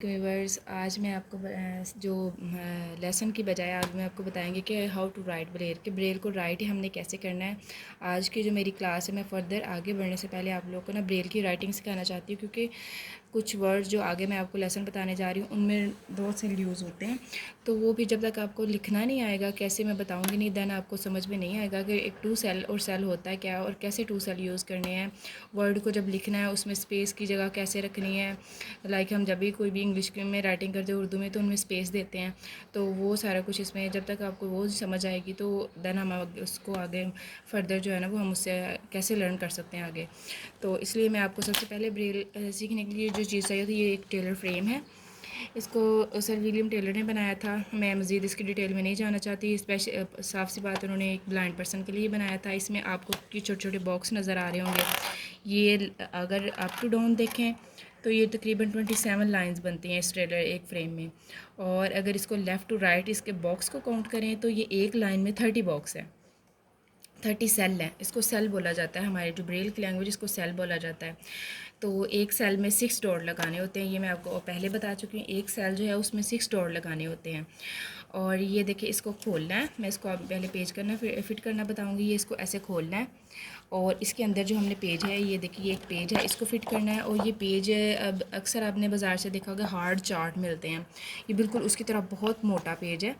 Viewers, आज मैं आपको जो लेसन की बजाय आज मैं आपको बताएंगे कि हाउ टू राइट ब्रेल कि ब्रेल को राइट हमने कैसे करना है। आज की जो मेरी क्लास है, मैं फ़र्दर आगे बढ़ने से पहले आप लोगों को ना ब्रेल की राइटिंग सिखाना चाहती हूँ, क्योंकि कुछ वर्ड्स जो आगे मैं आपको लेसन बताने जा रही हूँ उनमें बहुत से यूज़ होते हैं। तो वो भी जब तक आपको लिखना नहीं आएगा, कैसे मैं बताऊँगी नहीं, देन आपको समझ में नहीं आएगा कि एक टू सेल और सेल होता है क्या और कैसे टू सेल यूज़ करने हैं। वर्ड को जब लिखना है उसमें स्पेस की जगह कैसे रखनी है। लाइक हम जब भी कोई भी इंग्लिश में राइटिंग करते हैं उर्दू में तो उनमें स्पेस देते हैं। तो वो सारा कुछ इसमें जब तक आपको वो समझ आएगी तो देन हम उसको आगे फर्दर जो है ना वो हम उससे कैसे लर्न कर सकते हैं आगे। तो इसलिए मैं आपको सबसे पहले ब्रेल सीखने के लिए जो चीज़ चाहिए थी, ये एक टेलर फ्रेम है। इसको सर विलियम टेलर ने बनाया था। मैं मज़ीद इसकी डिटेल में नहीं जाना चाहती। स्पेशल साफ़ सी बात, उन्होंने एक ब्लाइंड पर्सन के लिए बनाया था। इसमें आपको छोटे छोटे बॉक्स नज़र आ रहे होंगे। ये अगर अप टू डाउन देखें तो ये तकरीबन 27 लाइंस बनती हैं इस टेलर एक फ्रेम में। और अगर इसको लेफ़्ट टू राइट इसके बॉक्स को काउंट करें तो ये एक लाइन में 30 बॉक्स है, 30 सेल है। इसको सेल बोला जाता है, हमारे जो ब्रेल की लैंग्वेज इसको सेल बोला जाता है। तो एक सेल में 6 डॉट लगाने होते हैं, ये मैं आपको पहले बता चुकी हूँ। एक सेल जो है उसमें 6 डॉट लगाने होते हैं। और ये देखिए, इसको खोलना है। मैं इसको आप पहले पेज करना फिर फिट करना बताऊँगी। ये इसको ऐसे खोलना है और इसके अंदर जो हमने पेज है, ये देखिए ये एक पेज है, इसको फिट करना है। और ये पेज अब अक्सर आपने बाज़ार से देखा होगा हार्ड चार्ट मिलते हैं, ये बिल्कुल उसकी तरह बहुत मोटा पेज है।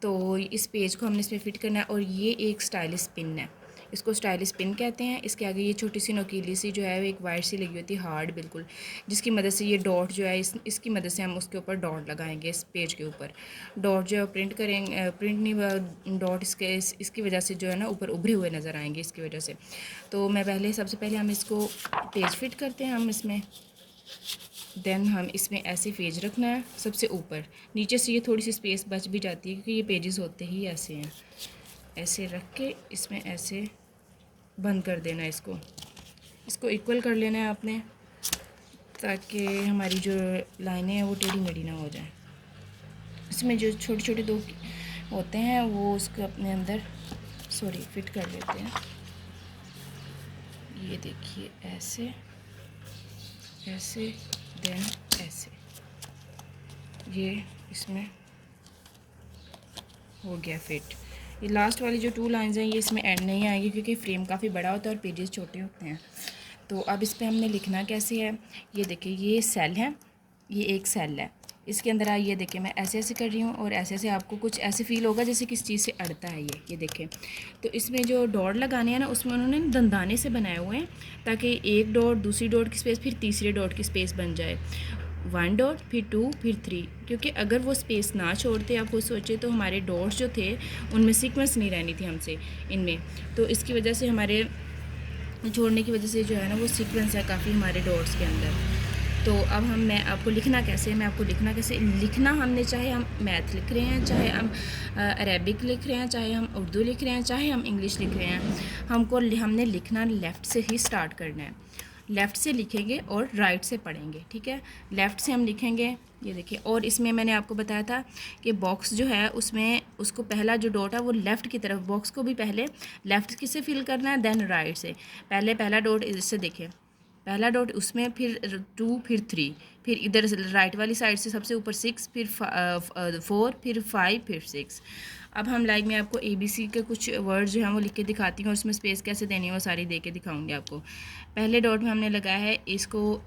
तो इस पेज को हमने इसमें फ़िट करना है। और ये एक स्टाइलिश पिन है, इसको स्टाइलिश पिन कहते हैं। इसके आगे ये छोटी सी नोकीली सी जो है वो एक वायर सी लगी होती है हार्ड बिल्कुल, जिसकी मदद से ये डॉट जो है इसकी मदद से हम उसके ऊपर डॉट लगाएंगे। इस पेज के ऊपर डॉट जो है प्रिंट करेंगे, प्रिंट नहीं, डॉट इसकी वजह से जो है ना ऊपर उभरे हुए नज़र आएंगे इसकी वजह से। तो मैं सबसे पहले हम इसको पेज फिट करते हैं हम इसमें। देन हम इसमें ऐसे पेज रखना है सबसे ऊपर। नीचे से ये थोड़ी सी स्पेस बच भी जाती है क्योंकि ये पेजेस होते ही ऐसे हैं। ऐसे रख के इसमें ऐसे बंद कर देना है इसको इक्वल कर लेना है आपने, ताकि हमारी जो लाइनें हैं वो टेढ़ी मेढ़ी ना हो जाए। इसमें जो छोटे छोटे दो होते हैं वो उसको अपने अंदर फिट कर लेते हैं। ये देखिए ऐसे ऐसे देन ऐसे, ये इसमें हो गया फिट। ये लास्ट वाली जो 2 लाइंस हैं ये इसमें ऐड नहीं आएगी क्योंकि फ्रेम काफ़ी बड़ा होता है और पेजेस छोटे होते हैं। तो अब इस पर हमने लिखना कैसे है, ये देखिए ये सेल है, ये एक सेल है। इसके अंदर ये देखिए मैं ऐसे ऐसे कर रही हूँ और ऐसे ऐसे आपको कुछ ऐसे फील होगा जैसे किस चीज़ से अड़ता है ये देखें। तो इसमें जो डॉट लगाने हैं ना उसमें उन्होंने दंदाने से बनाए हुए हैं, ताकि एक डॉट दूसरी डॉट की स्पेस फिर तीसरे डॉट की स्पेस बन जाए। 1 डॉट फिर 2 फिर 3, क्योंकि अगर वो स्पेस ना छोड़ते आप खुद सोचे तो हमारे डॉट्स जो थे उनमें सीक्वेंस नहीं रहनी थी हमसे इनमें। तो इसकी वजह से हमारे छोड़ने की वजह से जो है ना वो सीक्वेंस है काफ़ी हमारे डॉट्स के अंदर। तो अब मैं आपको लिखना कैसे है, मैं आपको लिखना हमने, चाहे हम मैथ लिख रहे हैं, चाहे हम अरेबिक लिख रहे हैं, चाहे हम उर्दू लिख रहे हैं, चाहे हम इंग्लिश लिख रहे हैं, हमने लिखना लेफ़्ट से ही स्टार्ट करना है। लेफ़्ट से लिखेंगे और राइट से पढ़ेंगे, ठीक है। लेफ़्ट से हम लिखेंगे, ये देखिए। और इसमें मैंने आपको बताया था कि बॉक्स जो है उसमें उसको पहला जो डॉट है वो लेफ़्ट की तरफ, बॉक्स को भी पहले लेफ़्ट की से फिल करना है, देन राइट से। पहले पहला डॉट इससे देखें, पहला डॉट उसमें, फिर 2 फिर 3, फिर इधर राइट वाली साइड से सबसे ऊपर 6, फिर 4, फिर 5, फिर 6। अब हम मैं आपको ABC के कुछ वर्ड जो हैं वो लिख के दिखाती हूँ और उसमें स्पेस कैसे देनी है वो सारी दे के दिखाऊँगी आपको। पहले डॉट में हमने लगाया है इसको,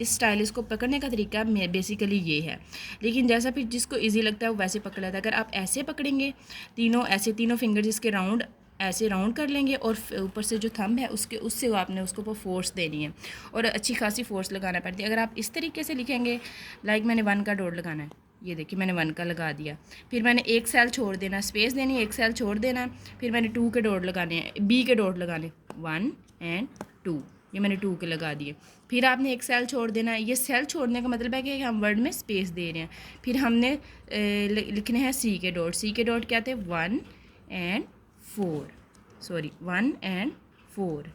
इस स्टाइल इसको पकड़ने का तरीका बेसिकली ये है, लेकिन जैसा फिर जिसको इजी लगता है वो वैसे पकड़ लेता है। अगर आप ऐसे पकड़ेंगे तीनों फिंगर जिसके राउंड ऐसे राउंड कर लेंगे और ऊपर से जो थंब है उससे वो आपने उसको ऊपर फोर्स देनी है और अच्छी खासी फोर्स लगाना पड़ती है। अगर आप इस तरीके से लिखेंगे, मैंने 1 का डॉट लगाना है, ये देखिए मैंने 1 का लगा दिया, फिर मैंने एक सेल छोड़ देना, स्पेस देनी है, एक सेल छोड़ देना, फिर मैंने 2 के डॉट लगाने हैं, B के डॉट लगाने 1 एंड 2, ये मैंने 2 के लगा दिए। फिर आपने एक सेल छोड़ देना है, ये सेल छोड़ने का मतलब है कि हम वर्ड में स्पेस दे रहे हैं। फिर हमने लिखने हैं C के डॉट क्या थे, 1 एंड 4।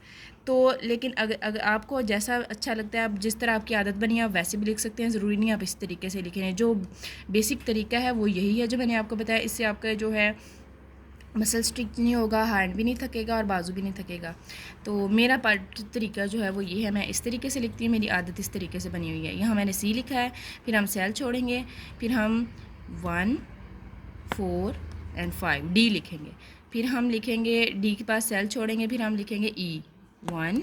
तो लेकिन अगर आपको जैसा अच्छा लगता है, आप जिस तरह आपकी आदत बनी है आप वैसे भी लिख सकते हैं, ज़रूरी नहीं आप इस तरीके से लिखें। जो बेसिक तरीका है वो यही है जो मैंने आपको बताया। इससे आपका जो है मसल स्ट्रिक्ट नहीं होगा, हैंड भी नहीं थकेगा और बाजू भी नहीं थकेगा। तो मेरा पार्ट तरीका जो है वो ये है, मैं इस तरीके से लिखती हूँ, मेरी आदत इस तरीके से बनी हुई है। यहाँ मैंने सी लिखा है, फिर हम सेल छोड़ेंगे, फिर हम 1 4 एंड 5 डी लिखेंगे, फिर हम लिखेंगे डी के पास सेल छोड़ेंगे, फिर हम लिखेंगे ई 1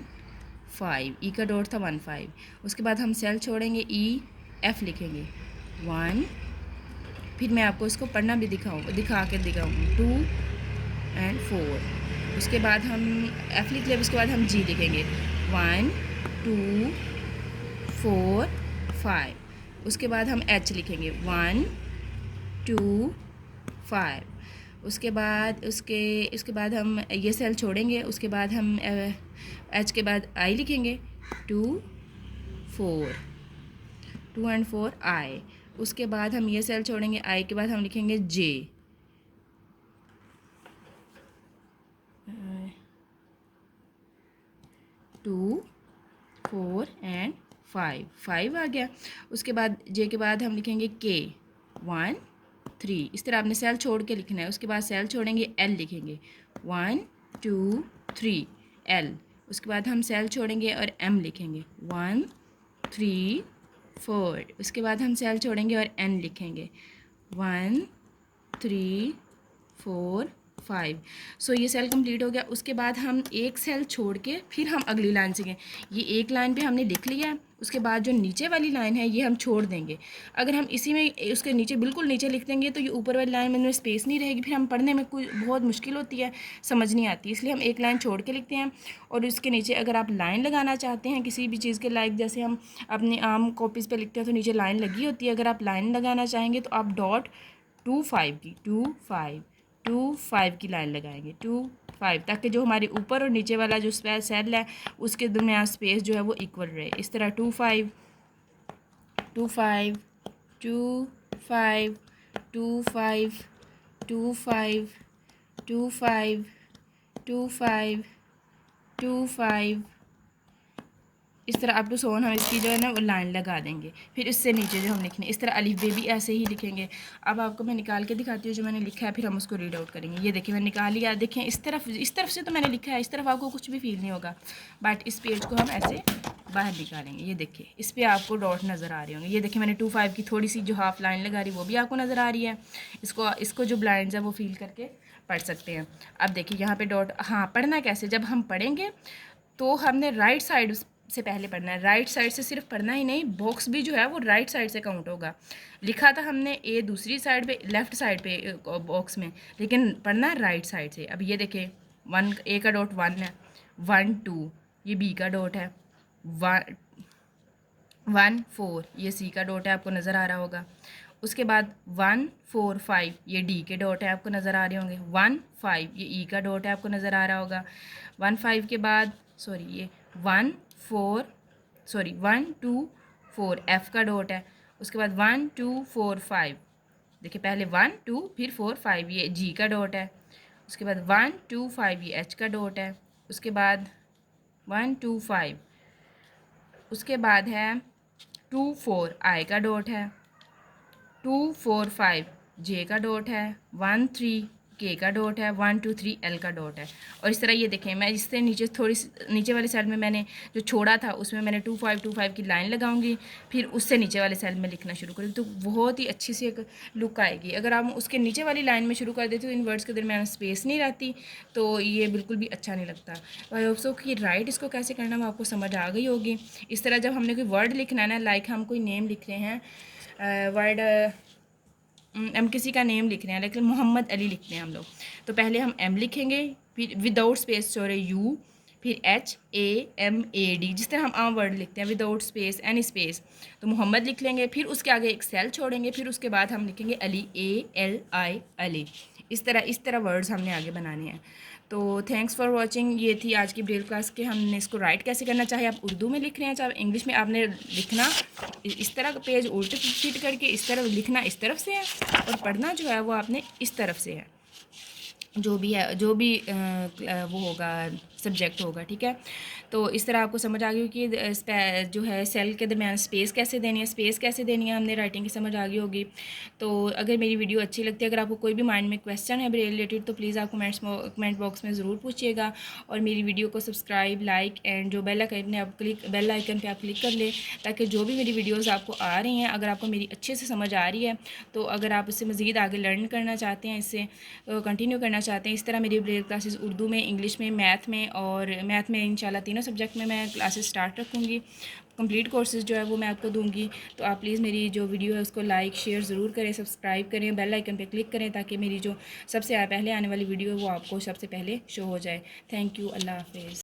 5, ई का डॉट था 1 5। उसके बाद हम सेल छोड़ेंगे ई एफ लिखेंगे 1, फिर मैं आपको इसको पढ़ना भी दिखा के दिखाऊँगी 2 एंड 4। उसके बाद हम एफ लिख लें, उसके बाद हम जी लिखेंगे 1 2 4 5। उसके बाद हम एच लिखेंगे 1 2 5। उसके बाद हम ये सेल छोड़ेंगे, उसके बाद हम एच के बाद आई लिखेंगे 2 4 2 एंड 4 आई। उसके बाद हम ये सेल छोड़ेंगे, आई के बाद हम लिखेंगे जे 2 4 एंड 5 आ गया। उसके बाद जे के बाद हम लिखेंगे के 1 3। इस तरह आपने सेल छोड़ के लिखना है। उसके बाद सेल छोड़ेंगे, एल लिखेंगे 1 2 3 एल। उसके बाद हम सेल छोड़ेंगे और एम लिखेंगे 1 3 4। उसके बाद हम सेल छोड़ेंगे और एन लिखेंगे 1 3 4 5। सो ये सेल कंप्लीट हो गया। उसके बाद हम एक सेल छोड़ के फिर हम अगली लाइन सीखें। ये एक लाइन पे हमने लिख लिया है, उसके बाद जो नीचे वाली लाइन है ये हम छोड़ देंगे। अगर हम इसी में उसके नीचे बिल्कुल नीचे लिख देंगे तो ये ऊपर वाली लाइन में स्पेस नहीं रहेगी, फिर हम पढ़ने में कुछ बहुत मुश्किल होती है, समझ नहीं आती। इसलिए हम एक लाइन छोड़ के लिखते हैं। और उसके नीचे अगर आप लाइन लगाना चाहते हैं किसी भी चीज़ के, लाइक जैसे हम अपनी आम कॉपीज़ पर लिखते हैं तो नीचे लाइन लगी होती है, अगर आप लाइन लगाना चाहेंगे तो आप डॉट 2 5 की लाइन लगाएंगे 2 5, ताकि जो हमारे ऊपर और नीचे वाला जो सेल है उसके दरमियान स्पेस जो है वो इक्वल रहे। इस तरह 2 5 2 5 2 5 2 5 2 5 2 5 2 5 2 5। इस तरह अप टू सोन हम इसकी जो है ना वो लाइन लगा देंगे। फिर इससे नीचे जो हम लिखने, इस तरह अलिफ बे भी ऐसे ही लिखेंगे। अब आपको मैं निकाल के दिखाती हूँ जो मैंने लिखा है, फिर हम उसको रीड आउट करेंगे। ये देखिए मैंने निकाल लिया, देखें इस तरफ से तो मैंने लिखा है, इस तरफ आपको कुछ भी फील नहीं होगा, बट इस पेज को हम ऐसे बाहर निकालेंगे। ये देखिए इस पर आपको डॉट नज़र आ रहे होंगे। ये देखिए मैंने 2 5 की थोड़ी सी जो हाफ लाइन लगा रही वो भी आपको नज़र आ रही है। इसको जो ब्लाइंड्स है वो फील करके पढ़ सकते हैं। अब देखिए यहाँ पे डॉट, हाँ पढ़ना कैसे, जब हम पढ़ेंगे तो हमने राइट साइड से पहले पढ़ना है। राइट साइड से सिर्फ पढ़ना ही नहीं, बॉक्स भी जो है वो राइट साइड से काउंट होगा। लिखा था हमने ए दूसरी साइड पे, लेफ़्ट साइड पे बॉक्स में, लेकिन पढ़ना है राइट साइड से। अब ये देखिए 1 ए का डॉट 1 है, 1 2 ये बी का डॉट है, 1 4 ये सी का डॉट है, आपको नज़र आ रहा होगा। उसके बाद 1 4 5 ये डी के डॉट है, आपको नज़र आ रहे होंगे। 1 5 ये ई का डॉट है, आपको नज़र आ रहा होगा। 1 5 के बाद ये 1 2 4 एफ़ का डॉट है। उसके बाद 1 2 4 5, देखिए पहले 1 2 फिर 4 5 ये जी का डॉट है। उसके बाद 1 2 5 ये एच का डॉट है। उसके बाद 1 2 5, उसके बाद है 2 4 आई का डॉट है, 2 4 5 जे का डॉट है, 1 3 के का डॉट है, 1 2 3 एल का डॉट है। और इस तरह ये देखें, मैं इससे नीचे थोड़ी नीचे वाले सेल में मैंने जो छोड़ा था उसमें मैंने 2 5 की लाइन लगाऊंगी, फिर उससे नीचे वाले सेल में लिखना शुरू करूँगी, तो बहुत ही अच्छी सी एक लुक आएगी। अगर आप उसके नीचे वाली लाइन में शुरू कर देते तो इन वर्ड्स के दरमियान स्पेस नहीं रहती, तो ये बिल्कुल भी अच्छा नहीं लगता। आई होप सो कि राइट इसको कैसे करना वो आपको समझ आ गई होगी। इस तरह जब हमने कोई वर्ड लिखना है ना, लाइक हम कोई नेम लिख रहे हैं, वर्ड हम किसी का नेम लिख रहे हैं, लेकिन मोहम्मद अली लिखते हैं हम लोग, तो पहले हम एम लिखेंगे, फिर विदाउट स्पेस यू, फिर HAMAD, जिस तरह हम आम वर्ड लिखते हैं विदाउट स्पेस एनी स्पेस, तो मोहम्मद लिख लेंगे। फिर उसके आगे एक सेल छोड़ेंगे, फिर उसके बाद हम लिखेंगे अली ALI अली। इस तरह वर्ड्स हमने आगे बनाने हैं। तो थैंक्स फॉर वाचिंग। ये थी आज की ब्रेल क्लास के, हमने इसको राइट कैसे करना, चाहे आप उर्दू में लिख रहे हैं चाहे इंग्लिश में, आपने लिखना इस तरह पेज उल्टे फिट करके, इस तरफ लिखना इस तरफ से है और पढ़ना जो है वो आपने इस तरफ से है। जो भी वो होगा सब्जेक्ट होगा, ठीक है। तो इस तरह आपको समझ आ गई कि जो है सेल के दरमियान स्पेस कैसे देनी है, स्पेस कैसे देनी है, हमने राइटिंग की समझ आ गई होगी। तो अगर मेरी वीडियो अच्छी लगती है, अगर आपको कोई भी माइंड में क्वेश्चन है ब्रेल रिलेटेड, तो प्लीज़ आप कमेंट बॉक्स में ज़रूर पूछिएगा। और मेरी वीडियो को सब्सक्राइब, लाइक एंड जो बेल आइकन पे आप क्लिक कर ले, ताकि जो भी मेरी वीडियोज़ आपको आ रही हैं, अगर आपको मेरी अच्छे से समझ आ रही है, तो अगर आप इससे मज़ीद आगे लर्न करना चाहते हैं, इससे कंटिन्यू करना चाहते हैं, इस तरह मेरी ब्रेल क्लासेस उर्दू में, इंग्लिश में, मैथ में इंशाल्लाह तीनों सब्जेक्ट में मैं क्लासेस स्टार्ट रखूँगी। कंप्लीट कोर्सेज़ जो है वो मैं आपको दूंगी। तो आप प्लीज़ मेरी जो वीडियो है उसको लाइक शेयर ज़रूर करें, सब्सक्राइब करें, बेल आइकन पे क्लिक करें, ताकि मेरी जो सबसे पहले आने वाली वीडियो है वो आपको सबसे पहले शो हो जाए। Thank you. अल्लाह हाफ़िज़।